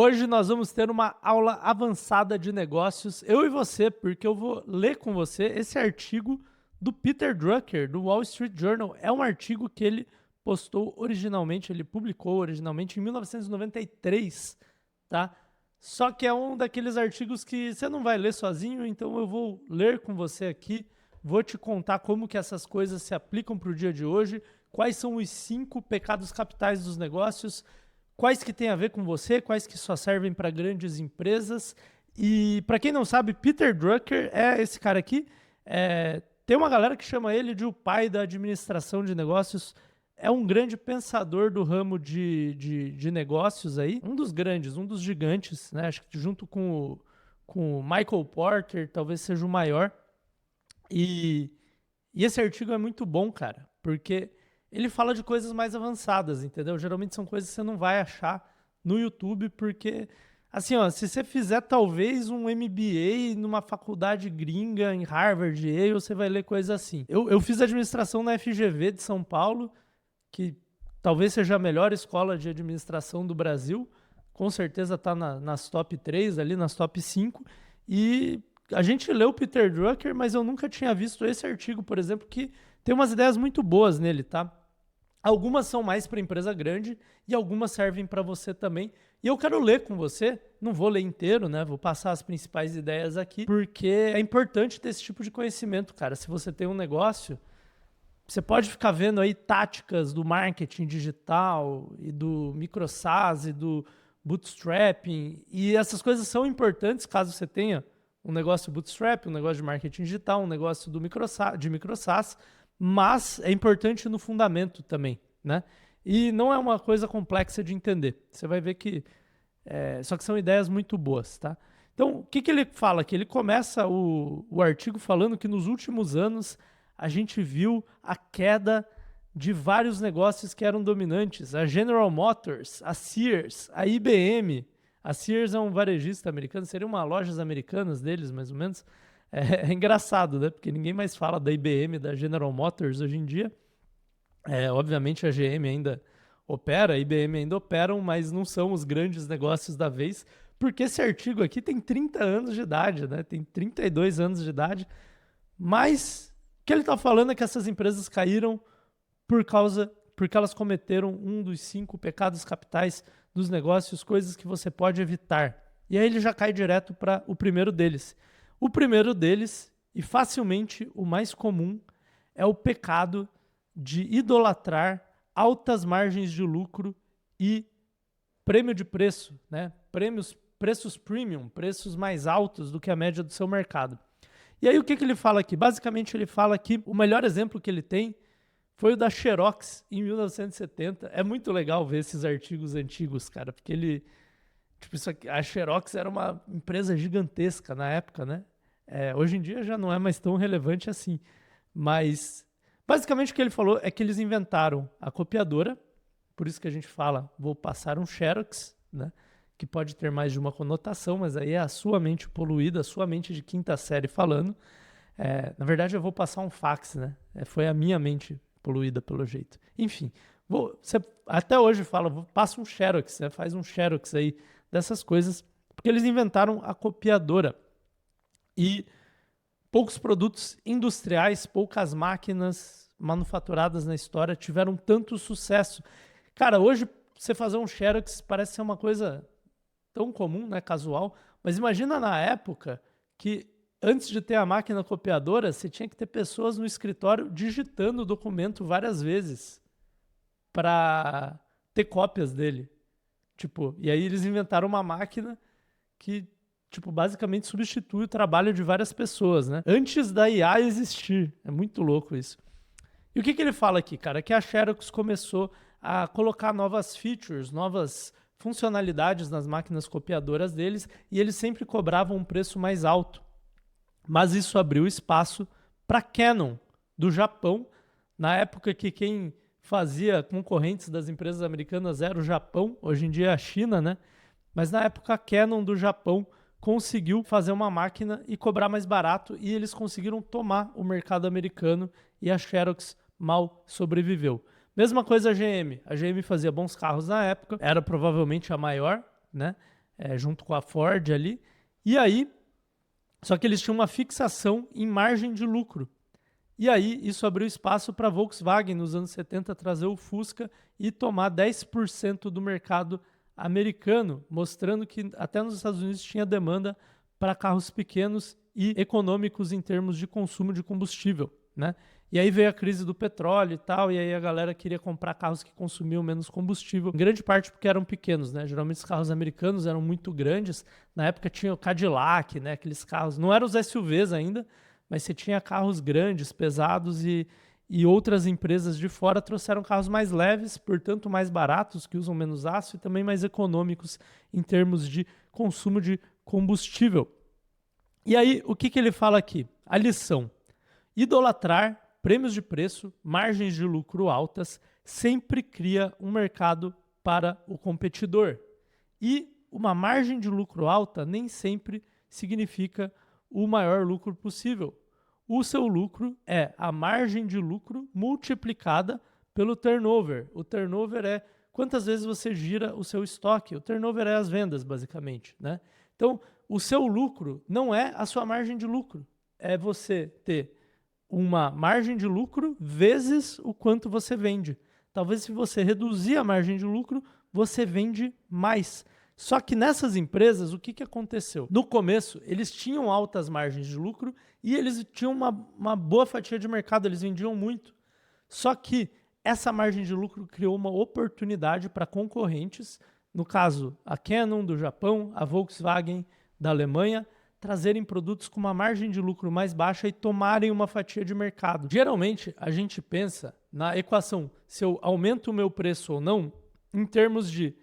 Hoje nós vamos ter uma aula avançada de negócios, eu e você, porque eu vou ler com você esse artigo do Peter Drucker, do Wall Street Journal. É um artigo que ele postou originalmente, ele publicou originalmente em 1993, tá? Só que é um daqueles artigos que você não vai ler sozinho, então eu vou ler com você aqui, vou te contar como que essas coisas se aplicam para o dia de hoje, quais são os 5 pecados capitais dos negócios, quais que tem a ver com você, quais que só servem para grandes empresas. E para quem não sabe, Peter Drucker é esse cara aqui. Tem uma galera que chama ele de o pai da administração de negócios. É um grande pensador do ramo de negócios aí. Um dos grandes, um dos gigantes, né? Acho que junto com o Michael Porter, talvez seja o maior. E esse artigo é muito bom, cara, porque ele fala de coisas mais avançadas, entendeu? Geralmente são coisas que você não vai achar no YouTube, porque, assim, ó, se você fizer talvez um MBA numa faculdade gringa, em Harvard, Yale, você vai ler coisas assim. Eu fiz administração na FGV de São Paulo, que talvez seja a melhor escola de administração do Brasil, com certeza está nas top 3 ali, nas top 5, e a gente leu o Peter Drucker, mas eu nunca tinha visto esse artigo, por exemplo, que tem umas ideias muito boas nele, tá? Algumas são mais para empresa grande e algumas servem para você também. E eu quero ler com você, não vou ler inteiro, né? Vou passar as principais ideias aqui, porque é importante ter esse tipo de conhecimento, cara. Se você tem um negócio, você pode ficar vendo aí táticas do marketing digital e do micro-SaaS e do bootstrapping, e essas coisas são importantes caso você tenha um negócio bootstrap, um negócio de marketing digital, um negócio de micro-SaaS, mas é importante no fundamento também, né? E não é uma coisa complexa de entender. Você vai ver que... só que são ideias muito boas, tá? Então, o que ele fala aqui? Ele começa o artigo falando que nos últimos anos a gente viu a queda de vários negócios que eram dominantes. A General Motors, a Sears, a IBM. A Sears é um varejista americano, seria uma lojas americanas deles, mais ou menos. É engraçado, né? Porque ninguém mais fala da IBM, da General Motors hoje em dia. Obviamente a GM ainda opera, a IBM ainda operam, mas não são os grandes negócios da vez, porque esse artigo aqui tem 30 anos de idade, né? Tem 32 anos de idade, mas o que ele está falando é que essas empresas caíram porque elas cometeram um dos 5 pecados capitais dos negócios, coisas que você pode evitar. E aí ele já cai direto para o primeiro deles. O primeiro deles, e facilmente o mais comum, é o pecado de idolatrar altas margens de lucro e prêmio de preço, né? Preços premium, preços mais altos do que a média do seu mercado. E aí o que ele fala aqui? Basicamente ele fala que o melhor exemplo que ele tem foi o da Xerox em 1970. É muito legal ver esses artigos antigos, cara, porque ele... Tipo, a Xerox era uma empresa gigantesca na época, né? Hoje em dia já não é mais tão relevante assim. Mas, basicamente, o que ele falou é que eles inventaram a copiadora, por isso que a gente fala, vou passar um Xerox, né? Que pode ter mais de uma conotação, mas aí é a sua mente poluída, a sua mente de quinta série falando. Na verdade, eu vou passar um fax, né? Foi a minha mente poluída, pelo jeito. Enfim, você até hoje fala, passa um Xerox, né? Faz um Xerox aí dessas coisas, porque eles inventaram a copiadora. E poucos produtos industriais, poucas máquinas manufaturadas na história tiveram tanto sucesso. Cara, hoje você fazer um Xerox parece ser uma coisa tão comum, né, casual, mas imagina na época que antes de ter a máquina copiadora, você tinha que ter pessoas no escritório digitando o documento várias vezes para ter cópias dele. Tipo, e aí eles inventaram uma máquina que, tipo, basicamente substitui o trabalho de várias pessoas, né? Antes da IA existir. É muito louco isso. E o que ele fala aqui, cara? Que a Xerox começou a colocar novas features, novas funcionalidades nas máquinas copiadoras deles, e eles sempre cobravam um preço mais alto. Mas isso abriu espaço para a Canon, do Japão, na época que quem fazia concorrentes das empresas americanas era o Japão, hoje em dia é a China, né? Mas na época a Canon do Japão conseguiu fazer uma máquina e cobrar mais barato, e eles conseguiram tomar o mercado americano, e a Xerox mal sobreviveu. Mesma coisa a GM. A GM fazia bons carros na época, era provavelmente a maior, né? junto com a Ford ali. E aí, só que eles tinham uma fixação em margem de lucro. E aí, isso abriu espaço para a Volkswagen, nos anos 70, trazer o Fusca e tomar 10% do mercado americano, mostrando que até nos Estados Unidos tinha demanda para carros pequenos e econômicos em termos de consumo de combustível, né? E aí veio a crise do petróleo e tal, e aí a galera queria comprar carros que consumiam menos combustível, em grande parte porque eram pequenos, né? Geralmente os carros americanos eram muito grandes. Na época tinha o Cadillac, né? Aqueles carros, não eram os SUVs ainda, mas você tinha carros grandes, pesados, e outras empresas de fora trouxeram carros mais leves, portanto mais baratos, que usam menos aço e também mais econômicos em termos de consumo de combustível. E aí, o que ele fala aqui? A lição: idolatrar prêmios de preço, margens de lucro altas, sempre cria um mercado para o competidor. E uma margem de lucro alta nem sempre significa o maior lucro possível. O seu lucro é a margem de lucro multiplicada pelo turnover. O turnover é quantas vezes você gira o seu estoque. O turnover é as vendas, basicamente, né? Então, o seu lucro não é a sua margem de lucro. É você ter uma margem de lucro vezes o quanto você vende. Talvez se você reduzir a margem de lucro, você vende mais. Só que nessas empresas, o que aconteceu? No começo, eles tinham altas margens de lucro e eles tinham uma boa fatia de mercado, eles vendiam muito. Só que essa margem de lucro criou uma oportunidade para concorrentes, no caso, a Canon do Japão, a Volkswagen da Alemanha, trazerem produtos com uma margem de lucro mais baixa e tomarem uma fatia de mercado. Geralmente, a gente pensa na equação se eu aumento o meu preço ou não, em termos de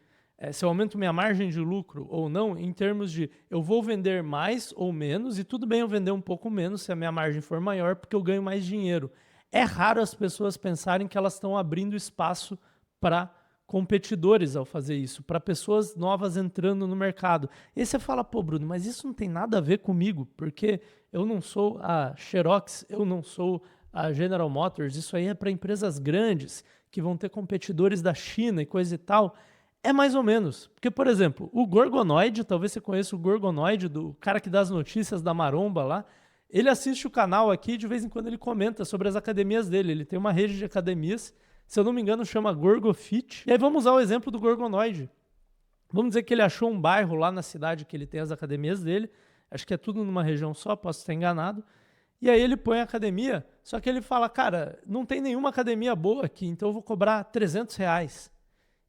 se eu aumento minha margem de lucro ou não, em termos de eu vou vender mais ou menos, e tudo bem eu vender um pouco menos se a minha margem for maior, porque eu ganho mais dinheiro. É raro as pessoas pensarem que elas estão abrindo espaço para competidores ao fazer isso, para pessoas novas entrando no mercado. E aí você fala, pô, Bruno, mas isso não tem nada a ver comigo, porque eu não sou a Xerox, eu não sou a General Motors, isso aí é para empresas grandes que vão ter competidores da China e coisa e tal. É mais ou menos. Porque, por exemplo, o Gorgonoid, talvez você conheça o Gorgonoid, do cara que dá as notícias da Maromba lá, ele assiste o canal aqui e de vez em quando ele comenta sobre as academias dele. Ele tem uma rede de academias, se eu não me engano, chama GorgoFit. E aí vamos usar o exemplo do Gorgonoid. Vamos dizer que ele achou um bairro lá na cidade que ele tem as academias dele. Acho que é tudo numa região só, posso estar enganado. E aí ele põe a academia, só que ele fala, cara, não tem nenhuma academia boa aqui, então eu vou cobrar R$300.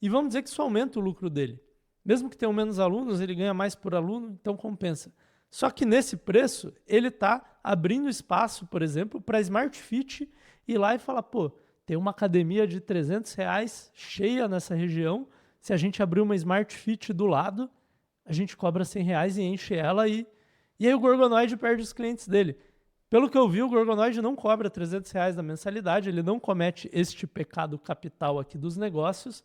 E vamos dizer que isso aumenta o lucro dele. Mesmo que tenham menos alunos, ele ganha mais por aluno, então compensa. Só que nesse preço, ele está abrindo espaço, por exemplo, para a Smart Fit ir lá e falar, pô, tem uma academia de R$300 cheia nessa região, se a gente abrir uma Smart Fit do lado, a gente cobra R$100 e enche ela e aí o Gorgonoid perde os clientes dele. Pelo que eu vi, o Gorgonoid não cobra R$300 na mensalidade, ele não comete este pecado capital aqui dos negócios,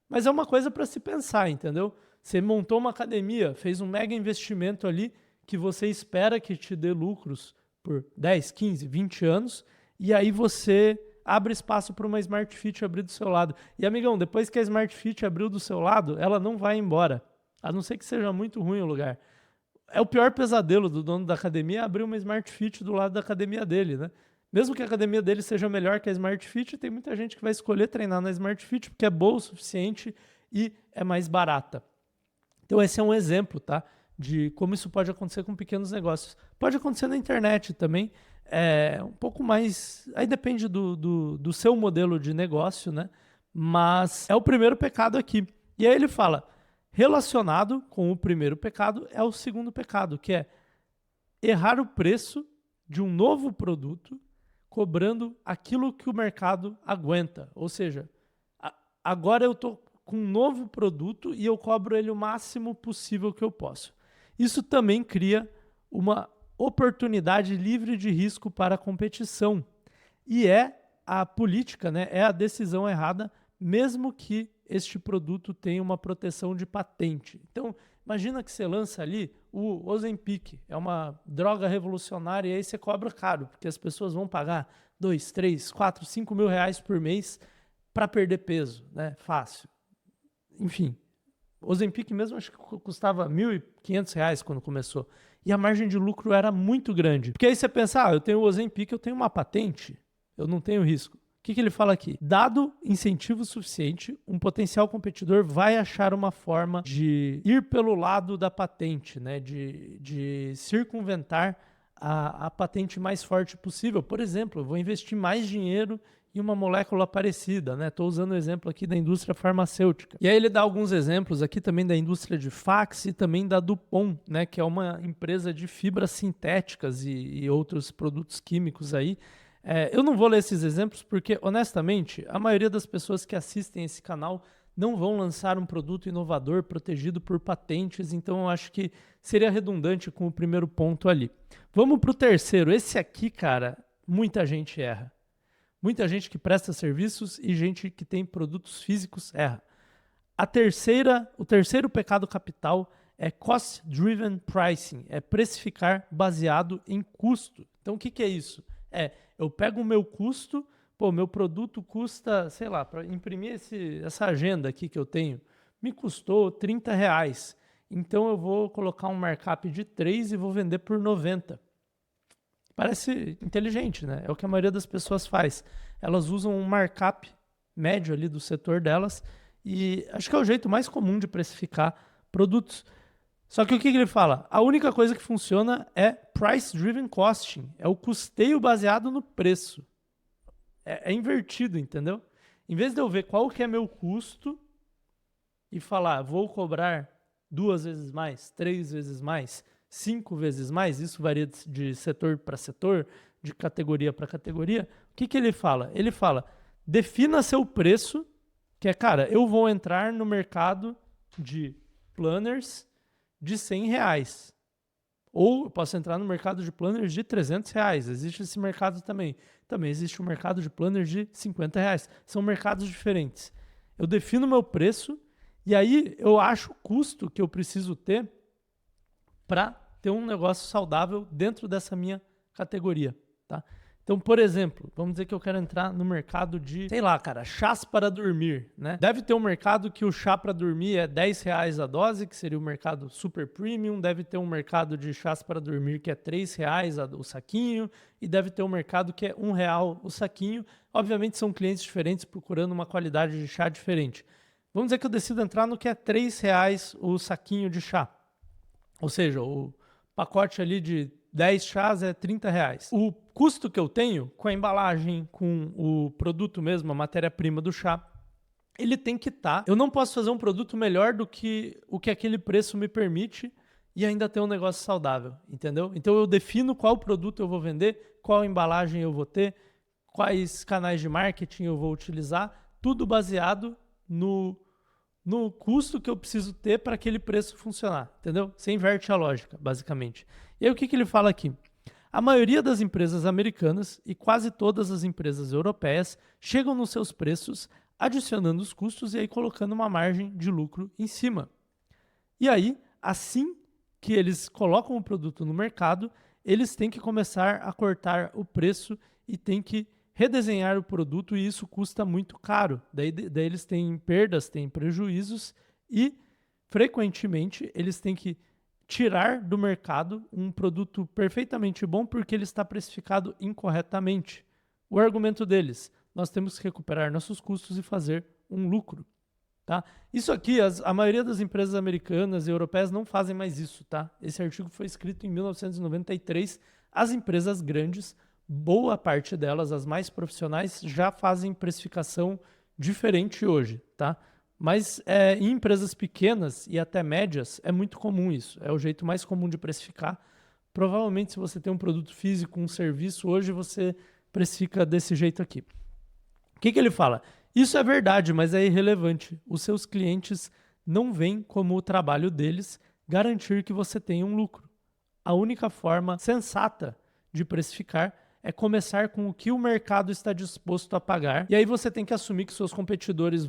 mas é uma coisa para se pensar, entendeu? Você montou uma academia, fez um mega investimento ali que você espera que te dê lucros por 10, 15, 20 anos, e aí você abre espaço para uma Smart Fit abrir do seu lado. E, amigão, depois que a Smart Fit abriu do seu lado, ela não vai embora, a não ser que seja muito ruim o lugar. É o pior pesadelo do dono da academia abrir uma Smart Fit do lado da academia dele, né? Mesmo que a academia dele seja melhor que a Smart Fit, tem muita gente que vai escolher treinar na Smart Fit porque é boa o suficiente e é mais barata. Então esse é um exemplo, tá? De como isso pode acontecer com pequenos negócios. Pode acontecer na internet também, um pouco mais... Aí depende do seu modelo de negócio, né? Mas é o primeiro pecado aqui. E aí ele fala, relacionado com o primeiro pecado é o segundo pecado, que é errar o preço de um novo produto cobrando aquilo que o mercado aguenta. Ou seja, agora eu estou com um novo produto e eu cobro ele o máximo possível que eu posso. Isso também cria uma oportunidade livre de risco para a competição. E é a política, né? É a decisão errada, mesmo que este produto tenha uma proteção de patente. Então, imagina que você lança ali o Ozempic, é uma droga revolucionária e aí você cobra caro, porque as pessoas vão pagar 2, 3, 4, 5 mil reais por mês para perder peso, né? Fácil. Enfim, O Ozempic mesmo acho que custava R$ 1.500 quando começou. E a margem de lucro era muito grande. Porque aí você pensa, eu tenho o Ozempic, eu tenho uma patente, eu não tenho risco. O que ele fala aqui? Dado incentivo suficiente, um potencial competidor vai achar uma forma de ir pelo lado da patente, né? De circunventar a patente mais forte possível. Por exemplo, eu vou investir mais dinheiro em uma molécula parecida, né? Estou usando o exemplo aqui da indústria farmacêutica. E aí ele dá alguns exemplos aqui também da indústria de fax e também da DuPont, né? Que é uma empresa de fibras sintéticas e outros produtos químicos aí. Eu não vou ler esses exemplos porque, honestamente, a maioria das pessoas que assistem esse canal não vão lançar um produto inovador protegido por patentes, então eu acho que seria redundante com o primeiro ponto ali. Vamos para o terceiro. Esse aqui, cara, muita gente erra. Muita gente que presta serviços e gente que tem produtos físicos erra. O terceiro pecado capital é cost-driven pricing, é precificar baseado em custo. Então, o que é isso? Eu pego o meu custo, meu produto custa, sei lá, para imprimir essa agenda aqui que eu tenho, me custou R$30. Então, eu vou colocar um markup de 3 e vou vender por 90. Parece inteligente, né? É o que a maioria das pessoas faz. Elas usam um markup médio ali do setor delas e acho que é o jeito mais comum de precificar produtos. Só que o que ele fala? A única coisa que funciona é price-driven costing. É o custeio baseado no preço. É invertido, entendeu? Em vez de eu ver qual que é meu custo e falar, vou cobrar 2 vezes mais, 3 vezes mais, 5 vezes mais, isso varia de setor para setor, de categoria para categoria. O que ele fala? Ele fala, defina seu preço, que é, cara, eu vou entrar no mercado de planners de R$100. Ou eu posso entrar no mercado de planners de R$300. Existe esse mercado também. Também existe o mercado de planners de R$50. São mercados diferentes. Eu defino meu preço e aí eu acho o custo que eu preciso ter para ter um negócio saudável dentro dessa minha categoria, tá? Então, por exemplo, vamos dizer que eu quero entrar no mercado de, sei lá, cara, chás para dormir, né? Deve ter um mercado que o chá para dormir é R$10 a dose, que seria o mercado super premium. Deve ter um mercado de chás para dormir que é R$3 o saquinho. E deve ter um mercado que é R$1 o saquinho. Obviamente são clientes diferentes procurando uma qualidade de chá diferente. Vamos dizer que eu decido entrar no que é R$3 o saquinho de chá. Ou seja, o pacote ali de 10 chás é R$30. O custo que eu tenho com a embalagem, com o produto mesmo, a matéria-prima do chá, ele tem que estar. Eu não posso fazer um produto melhor do que o que aquele preço me permite e ainda ter um negócio saudável, entendeu? Então eu defino qual produto eu vou vender, qual embalagem eu vou ter, quais canais de marketing eu vou utilizar, tudo baseado no custo que eu preciso ter para aquele preço funcionar, entendeu? Você inverte a lógica, basicamente. E aí o que ele fala aqui? A maioria das empresas americanas e quase todas as empresas europeias chegam nos seus preços adicionando os custos e aí colocando uma margem de lucro em cima. E aí, assim que eles colocam o produto no mercado, eles têm que começar a cortar o preço e têm que redesenhar o produto e isso custa muito caro. Daí eles têm perdas, têm prejuízos e, frequentemente, eles têm que tirar do mercado um produto perfeitamente bom porque ele está precificado incorretamente. O argumento deles, nós temos que recuperar nossos custos e fazer um lucro. Tá? Isso aqui, a maioria das empresas americanas e europeias não fazem mais isso. Tá? Esse artigo foi escrito em 1993. As empresas grandes, boa parte delas, as mais profissionais, já fazem precificação diferente hoje, tá? Mas em empresas pequenas e até médias é muito comum isso. É o jeito mais comum de precificar. Provavelmente, se você tem um produto físico, um serviço, hoje você precifica desse jeito aqui. O que ele fala? Isso é verdade, mas é irrelevante. Os seus clientes não veem como o trabalho deles garantir que você tenha um lucro. A única forma sensata de precificar é começar com o que o mercado está disposto a pagar. E aí você tem que assumir que seus competidores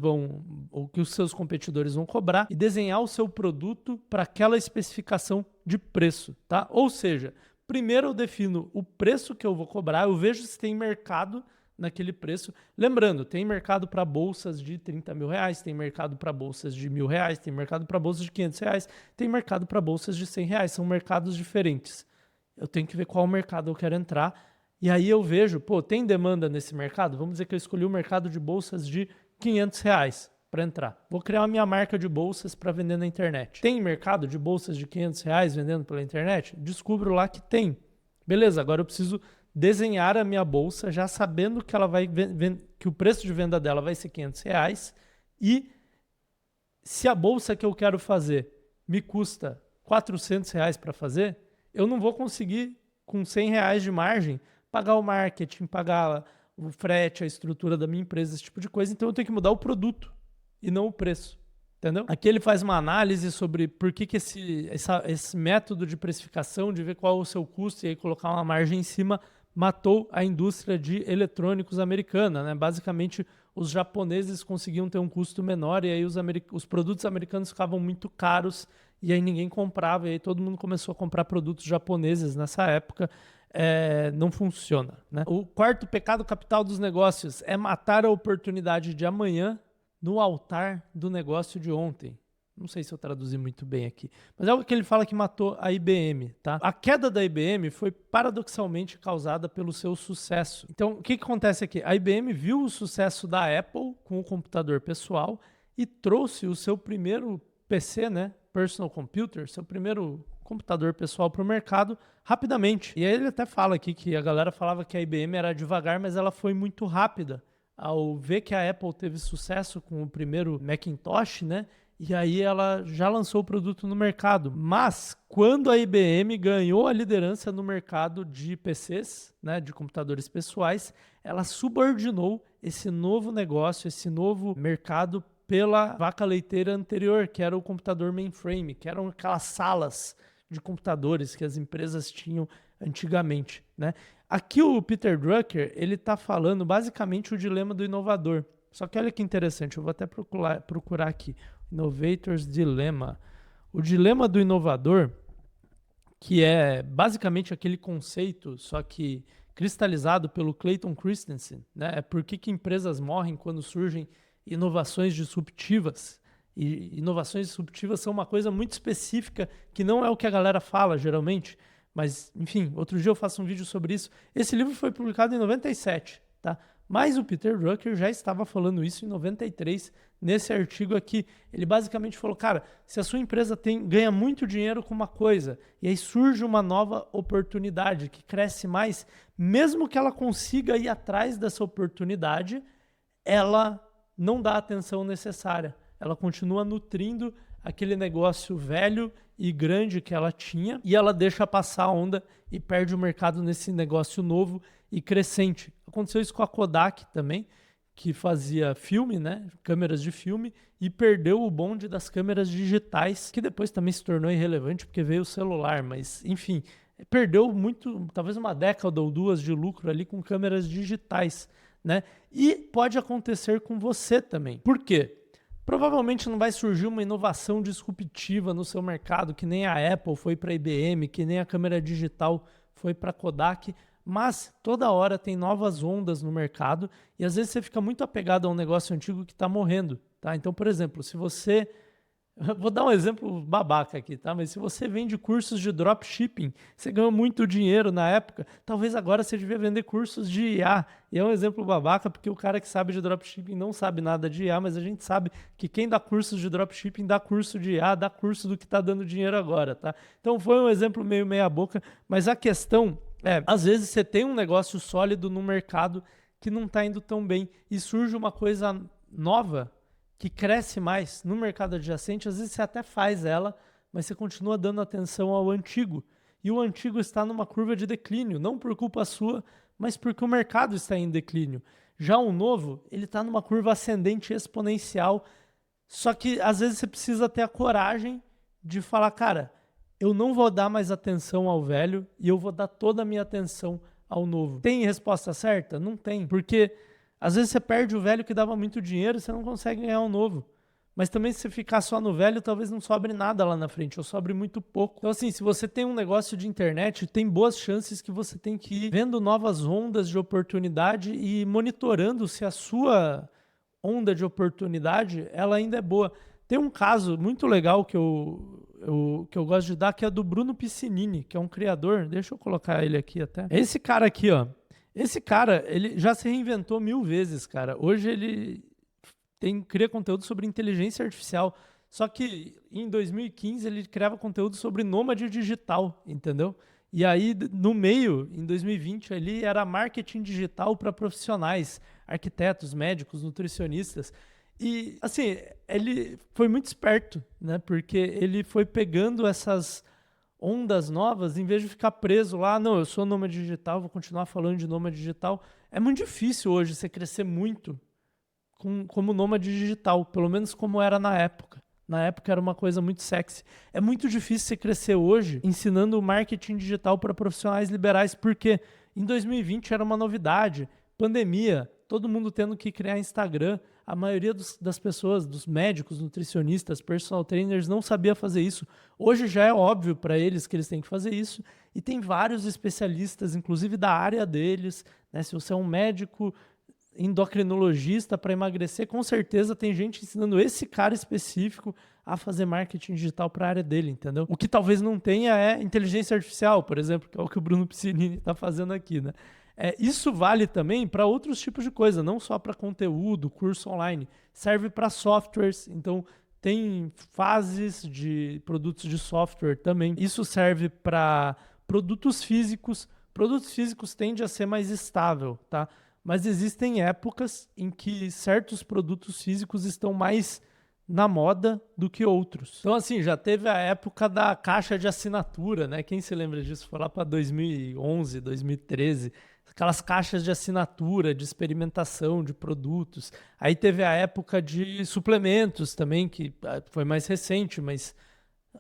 que os seus competidores vão cobrar e desenhar o seu produto para aquela especificação de preço, tá? Ou seja, primeiro eu defino o preço que eu vou cobrar, eu vejo se tem mercado naquele preço. Lembrando, tem mercado para bolsas de 30 mil reais, tem mercado para bolsas de R$ 1.000, tem mercado para bolsas de R$ 500, tem mercado para bolsas de R$ 100. São mercados diferentes. Eu tenho que ver qual mercado eu quero entrar. E aí eu vejo, tem demanda nesse mercado? Vamos dizer que eu escolhi o mercado de bolsas de R$ 500 para entrar. Vou criar a minha marca de bolsas para vender na internet. Tem mercado de bolsas de R$ 500 vendendo pela internet? Descubro lá que tem. Beleza, agora eu preciso desenhar a minha bolsa já sabendo que ela vai que o preço de venda dela vai ser R$ 500 e se a bolsa que eu quero fazer me custa R$ 400 para fazer, eu não vou conseguir com R$ 100 de margem pagar o marketing, pagar o frete, a estrutura da minha empresa, esse tipo de coisa. Então eu tenho que mudar o produto e não o preço. Entendeu? Aqui ele faz uma análise sobre por que esse método de precificação, de ver qual é o seu custo e aí colocar uma margem em cima, matou a indústria de eletrônicos americana, né? Basicamente, os japoneses conseguiam ter um custo menor e aí os produtos americanos ficavam muito caros e aí ninguém comprava e aí todo mundo começou a comprar produtos japoneses nessa época. Não funciona, né? O quarto pecado capital dos negócios é matar a oportunidade de amanhã no altar do negócio de ontem. Não sei se eu traduzi muito bem aqui, mas é algo que ele fala que matou a IBM, tá? A queda da IBM foi paradoxalmente causada pelo seu sucesso. Então, o que acontece aqui? A IBM viu o sucesso da Apple com o computador pessoal e trouxe o seu primeiro PC, né? Personal Computer, seu primeiro computador pessoal para o mercado rapidamente. E aí ele até fala aqui que a galera falava que a IBM era devagar, mas ela foi muito rápida. Ao ver que a Apple teve sucesso com o primeiro Macintosh, né? E aí ela já lançou o produto no mercado. Mas quando a IBM ganhou a liderança no mercado de PCs, né, de computadores pessoais, ela subordinou esse novo negócio, esse novo mercado pela vaca leiteira anterior, que era o computador mainframe, que eram aquelas salas de computadores que as empresas tinham antigamente, né? Aqui o Peter Drucker, ele está falando basicamente o dilema do inovador. Só que olha que interessante, eu vou até procurar aqui. Innovator's Dilemma. O dilema do inovador, que é basicamente aquele conceito, só que cristalizado pelo Clayton Christensen, né? É por que empresas morrem quando surgem inovações disruptivas. E inovações disruptivas são uma coisa muito específica que não é o que a galera fala geralmente. Mas, enfim, outro dia eu faço um vídeo sobre isso. Esse livro foi publicado em 97, tá? Mas o Peter Drucker já estava falando isso em 93, nesse artigo aqui. Ele basicamente falou, cara, se a sua empresa ganha muito dinheiro com uma coisa, e aí surge uma nova oportunidade que cresce mais, mesmo que ela consiga ir atrás dessa oportunidade, ela não dá a atenção necessária. Ela continua nutrindo aquele negócio velho e grande que ela tinha e ela deixa passar a onda e perde o mercado nesse negócio novo e crescente. Aconteceu isso com a Kodak também, que fazia filme, né, câmeras de filme, e perdeu o bonde das câmeras digitais, que depois também se tornou irrelevante porque veio o celular, mas enfim, perdeu muito, talvez uma década ou duas de lucro ali com câmeras digitais, né? E pode acontecer com você também. Por quê? Provavelmente não vai surgir uma inovação disruptiva no seu mercado, que nem a Apple foi para a IBM, que nem a câmera digital foi para a Kodak, mas toda hora tem novas ondas no mercado e às vezes você fica muito apegado a um negócio antigo que está morrendo, tá? Então, por exemplo, se você... Vou dar um exemplo babaca aqui, tá? Mas se você vende cursos de dropshipping, você ganhou muito dinheiro na época, talvez agora você devia vender cursos de IA. E é um exemplo babaca porque o cara que sabe de dropshipping não sabe nada de IA, mas a gente sabe que quem dá cursos de dropshipping dá curso de IA, dá curso do que está dando dinheiro agora, tá? Então foi um exemplo meio meia boca, mas a questão é, às vezes você tem um negócio sólido no mercado que não está indo tão bem e surge uma coisa nova que cresce mais no mercado adjacente, às vezes você até faz ela, mas você continua dando atenção ao antigo. E o antigo está numa curva de declínio, não por culpa sua, mas porque o mercado está em declínio. Já o novo, ele está numa curva ascendente exponencial, só que às vezes você precisa ter a coragem de falar, cara, eu não vou dar mais atenção ao velho e eu vou dar toda a minha atenção ao novo. Tem resposta certa? Não tem, porque... Às vezes você perde o velho que dava muito dinheiro e você não consegue ganhar um novo. Mas também se você ficar só no velho, talvez não sobre nada lá na frente, ou sobre muito pouco. Então assim, se você tem um negócio de internet, tem boas chances que você tem que ir vendo novas ondas de oportunidade e monitorando se a sua onda de oportunidade, ela ainda é boa. Tem um caso muito legal que eu gosto de dar, que é do Bruno Piscinini, que é um criador. Deixa eu colocar ele aqui até. É esse cara aqui, ó. Esse cara, ele já se reinventou 1000 vezes, cara. Hoje ele cria conteúdo sobre inteligência artificial. Só que em 2015 ele criava conteúdo sobre nômade digital, entendeu? E aí, no meio, em 2020, ali era marketing digital para profissionais, arquitetos, médicos, nutricionistas. E, assim, ele foi muito esperto, né? Porque ele foi pegando essas ondas novas, em vez de ficar preso lá, não, eu sou nômade digital, vou continuar falando de nômade digital. É muito difícil hoje você crescer muito como nômade digital, pelo menos como era na época. Na época era uma coisa muito sexy. É muito difícil você crescer hoje ensinando marketing digital para profissionais liberais, porque em 2020 era uma novidade, pandemia, todo mundo tendo que criar Instagram. A maioria das pessoas, dos médicos, nutricionistas, personal trainers, não sabia fazer isso. Hoje já é óbvio para eles que eles têm que fazer isso. E tem vários especialistas, inclusive da área deles, né? Se você é um médico endocrinologista para emagrecer, com certeza tem gente ensinando esse cara específico a fazer marketing digital para a área dele, entendeu? O que talvez não tenha é inteligência artificial, por exemplo, que é o que o Bruno Piscinini está fazendo aqui, né? Isso vale também para outros tipos de coisa, não só para conteúdo, curso online. Serve para softwares, então tem fases de produtos de software também. Isso serve para produtos físicos. Produtos físicos tende a ser mais estável, tá? Mas existem épocas em que certos produtos físicos estão mais na moda do que outros. Então, assim, já teve a época da caixa de assinatura, né? Quem se lembra disso? Foi lá para 2011, 2013. Aquelas caixas de assinatura, de experimentação de produtos. Aí teve a época de suplementos também, que foi mais recente, mas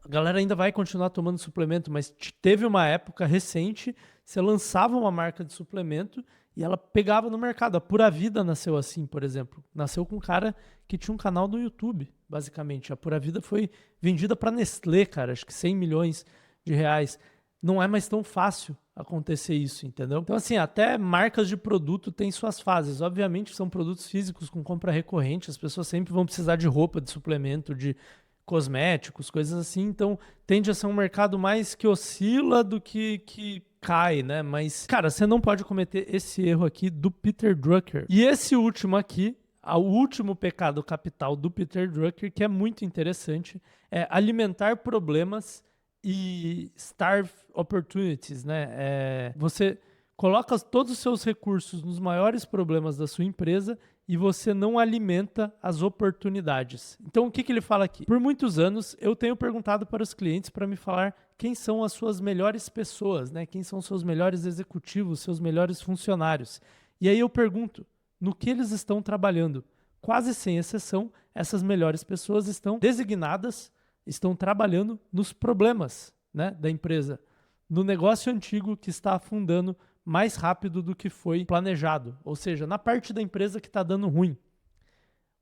a galera ainda vai continuar tomando suplemento, mas teve uma época recente, você lançava uma marca de suplemento e ela pegava no mercado. A Pura Vida nasceu assim, por exemplo. Nasceu com um cara que tinha um canal no YouTube, basicamente. A Pura Vida foi vendida para Nestlé, cara, acho que 100 milhões de reais. Não é mais tão fácil acontecer isso, entendeu? Então, assim, até marcas de produto têm suas fases. Obviamente, são produtos físicos com compra recorrente, as pessoas sempre vão precisar de roupa, de suplemento, de cosméticos, coisas assim. Então, tende a ser um mercado mais que oscila do que cai, né? Mas, cara, você não pode cometer esse erro aqui do Peter Drucker. E esse último aqui, o último pecado capital do Peter Drucker, que é muito interessante, é alimentar problemas e starve opportunities, né? Você coloca todos os seus recursos nos maiores problemas da sua empresa e você não alimenta as oportunidades. Então, o que ele fala aqui? Por muitos anos, eu tenho perguntado para os clientes para me falar quem são as suas melhores pessoas, né? Quem são os seus melhores executivos, seus melhores funcionários. E aí eu pergunto, no que eles estão trabalhando? Quase sem exceção, essas melhores pessoas estão designadas, estão trabalhando nos problemas, né, da empresa, no negócio antigo que está afundando mais rápido do que foi planejado, ou seja, na parte da empresa que está dando ruim.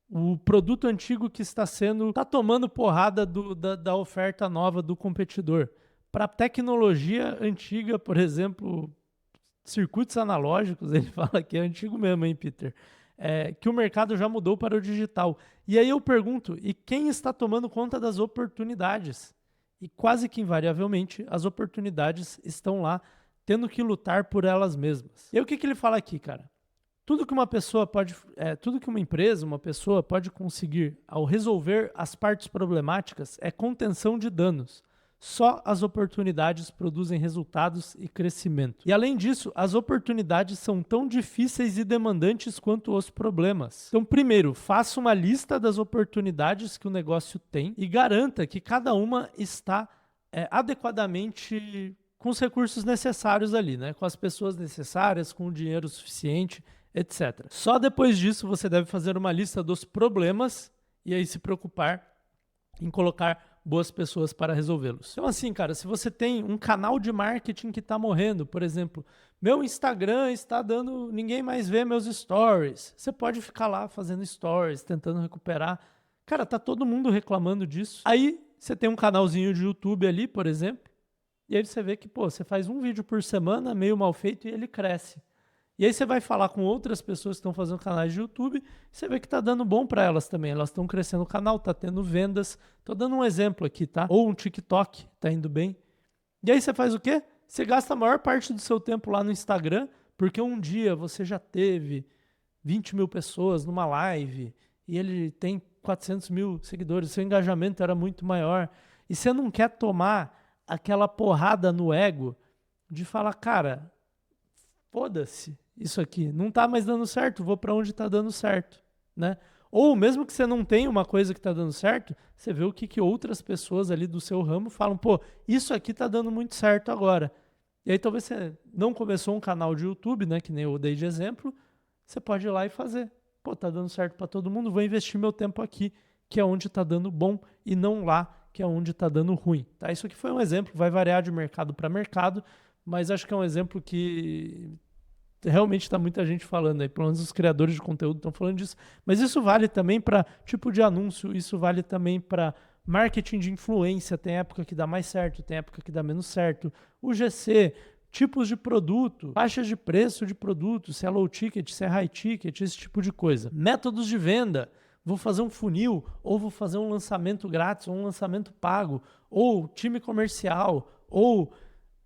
O produto antigo que está tomando porrada da oferta nova do competidor. Para a tecnologia antiga, por exemplo, circuitos analógicos, ele fala que é antigo mesmo, hein, Peter? Que o mercado já mudou para o digital. E aí eu pergunto, e quem está tomando conta das oportunidades? E quase que invariavelmente as oportunidades estão lá, tendo que lutar por elas mesmas. E aí o que ele fala aqui, cara? Tudo que uma empresa, uma pessoa pode conseguir ao resolver as partes problemáticas é contenção de danos. Só as oportunidades produzem resultados e crescimento. E além disso, as oportunidades são tão difíceis e demandantes quanto os problemas. Então, primeiro, faça uma lista das oportunidades que o negócio tem e garanta que cada uma está adequadamente com os recursos necessários ali, né? Com as pessoas necessárias, com o dinheiro suficiente, etc. Só depois disso você deve fazer uma lista dos problemas e aí se preocupar em colocar boas pessoas para resolvê-los. Então assim, cara, se você tem um canal de marketing que está morrendo, por exemplo, meu Instagram está ninguém mais vê meus stories. Você pode ficar lá fazendo stories, tentando recuperar. Cara, tá todo mundo reclamando disso. Aí você tem um canalzinho de YouTube ali, por exemplo, e aí você vê que, pô, você faz um vídeo por semana, meio mal feito, e ele cresce. E aí você vai falar com outras pessoas que estão fazendo canais de YouTube, você vê que tá dando bom para elas também. Elas estão crescendo o canal, tá tendo vendas. Tô dando um exemplo aqui, tá? Ou um TikTok, tá indo bem. E aí você faz o quê? Você gasta a maior parte do seu tempo lá no Instagram, porque um dia você já teve 20 mil pessoas numa live e ele tem 400 mil seguidores, seu engajamento era muito maior. E você não quer tomar aquela porrada no ego de falar, cara, foda-se isso aqui, não tá mais dando certo, vou para onde tá dando certo, né? Ou mesmo que você não tenha uma coisa que tá dando certo, você vê o que outras pessoas ali do seu ramo falam, pô, isso aqui tá dando muito certo agora. E aí talvez você não começou um canal de YouTube, né, que nem eu dei de exemplo, você pode ir lá e fazer. Pô, tá dando certo para todo mundo, vou investir meu tempo aqui, que é onde tá dando bom, e não lá, que é onde tá dando ruim, tá? Isso aqui foi um exemplo, vai variar de mercado para mercado, mas acho que é um exemplo que realmente está muita gente falando aí, pelo menos os criadores de conteúdo estão falando disso, mas isso vale também para tipo de anúncio, isso vale também para marketing de influência, tem época que dá mais certo, tem época que dá menos certo, o GC, tipos de produto, faixas de preço de produto, se é low ticket, se é high ticket, esse tipo de coisa. Métodos de venda, vou fazer um funil, ou vou fazer um lançamento grátis, ou um lançamento pago, ou time comercial, ou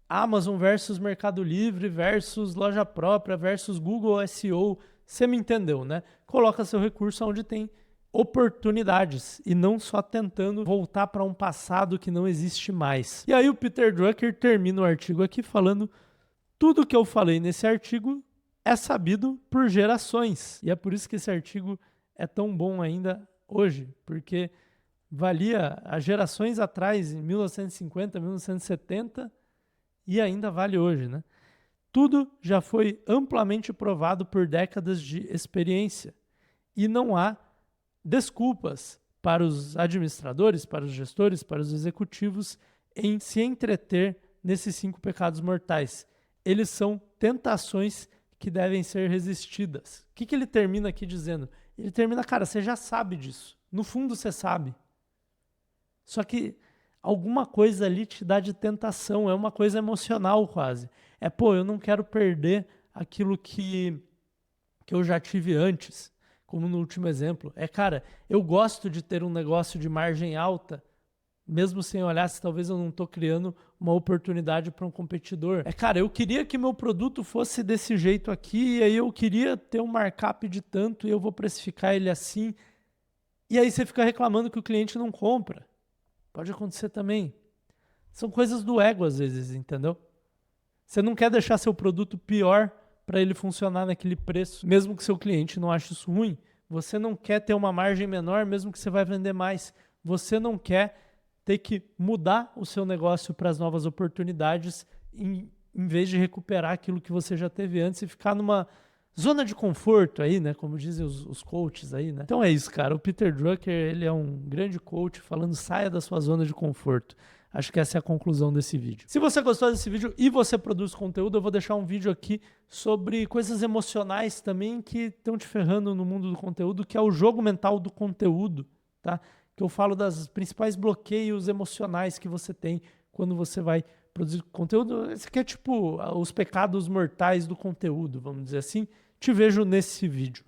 Amazon versus Mercado Livre versus loja própria versus Google SEO. Você me entendeu, né? Coloca seu recurso onde tem oportunidades e não só tentando voltar para um passado que não existe mais. E aí o Peter Drucker termina o artigo aqui falando tudo que eu falei nesse artigo é sabido por gerações. E é por isso que esse artigo é tão bom ainda hoje, porque valia há gerações atrás, em 1950, 1970, e ainda vale hoje, né? Tudo já foi amplamente provado por décadas de experiência e não há desculpas para os administradores, para os gestores, para os executivos em se entreter nesses 5 pecados mortais. Eles são tentações que devem ser resistidas. O que ele termina aqui dizendo? Ele termina, cara, você já sabe disso. No fundo você sabe. Só que alguma coisa ali te dá de tentação, é uma coisa emocional quase. É, pô, eu não quero perder aquilo que eu já tive antes, como no último exemplo. É, cara, eu gosto de ter um negócio de margem alta, mesmo sem olhar se talvez eu não estou criando uma oportunidade para um competidor. É, cara, eu queria que meu produto fosse desse jeito aqui, e aí eu queria ter um markup de tanto, e eu vou precificar ele assim. E aí você fica reclamando que o cliente não compra. Pode acontecer também. São coisas do ego às vezes, entendeu? Você não quer deixar seu produto pior para ele funcionar naquele preço, mesmo que seu cliente não ache isso ruim. Você não quer ter uma margem menor, mesmo que você vai vender mais. Você não quer ter que mudar o seu negócio para as novas oportunidades em vez de recuperar aquilo que você já teve antes e ficar numa zona de conforto aí, né? Como dizem os coaches aí, né? Então é isso, cara. O Peter Drucker, ele é um grande coach falando saia da sua zona de conforto. Acho que essa é a conclusão desse vídeo. Se você gostou desse vídeo e você produz conteúdo, eu vou deixar um vídeo aqui sobre coisas emocionais também que estão te ferrando no mundo do conteúdo, que é o jogo mental do conteúdo, tá? Que eu falo das principais bloqueios emocionais que você tem quando você vai produzir conteúdo. Esse aqui é tipo os pecados mortais do conteúdo, vamos dizer assim. Te vejo nesse vídeo.